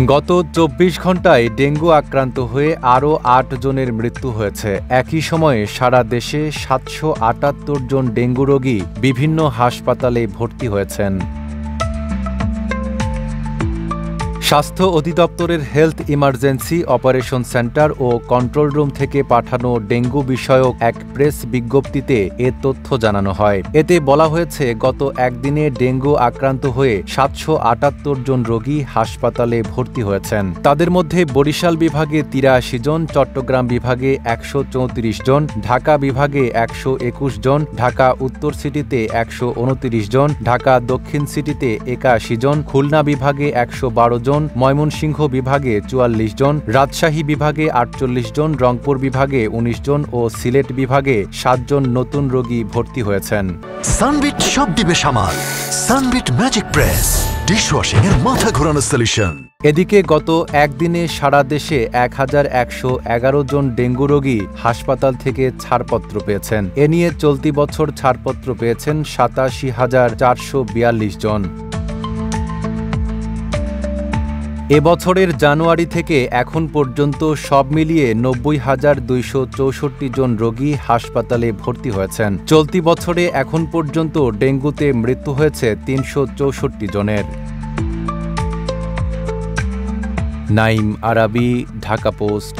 গত ২৪ ঘণ্টায় ডেঙ্গু আক্রান্ত হয়ে আরও ৮ জনের মৃত্যু হয়েছে। একই সময়ে সারা দেশে ৭৭৮ জন ডেঙ্গু রোগী বিভিন্ন হাসপাতালে ভর্তি হয়েছেন। স্বাস্থ্য অধিদপ্তরের হেলথ ইমার্জেন্সি অপারেশন সেন্টার ও কন্ট্রোল রুম থেকে পাঠানো ডেঙ্গু বিষয়ক এক প্রেস বিজ্ঞপ্তিতে এ তথ্য জানানো হয়। এতে বলা হয়েছে, গত একদিনে ডেঙ্গু আক্রান্ত হয়ে ৭৭৮ জন রোগী হাসপাতালে ভর্তি হয়েছেন। তাদের মধ্যে বরিশাল বিভাগে ৮৩ জন, চট্টগ্রাম বিভাগে ১৩৪ জন, ঢাকা বিভাগে ১২১ জন, ঢাকা উত্তর সিটিতে ১২৯ জন, ঢাকা দক্ষিণ সিটিতে ৮১ জন, খুলনা বিভাগে ১১২ জন, ময়মনসিংহ বিভাগে ৪৪ জন, রাজশাহী বিভাগে ৪৮ জন, রংপুর বিভাগে ১৯ জন ও সিলেট বিভাগে ৭ জন নতুন রোগী ভর্তি হয়েছেন। সানবিট সব দিবে সামাল। সানবিট ম্যাজিক প্রেস ডিশওয়াশিং এর মাথা ঘোরানো সলিউশন। এদিকে গত একদিনে সারা দেশে ১১১১ জন ডেঙ্গু রোগী হাসপাতাল থেকে ছাড়পত্র পেয়েছেন। এ নিয়ে চলতি বছর ছাড়পত্র পেয়েছেন ৮৭,৪৪২ জন। এবছরের জানুয়ারি থেকে এখন পর্যন্ত সব মিলিয়ে ৯০,২৬৪ জন রোগী হাসপাতালে ভর্তি হয়েছেন। চলতি বছরে এখন পর্যন্ত ডেঙ্গুতে মৃত্যু হয়েছে ৩৬৪ জনের। নাইম আরাবী, ঢাকা পোস্ট।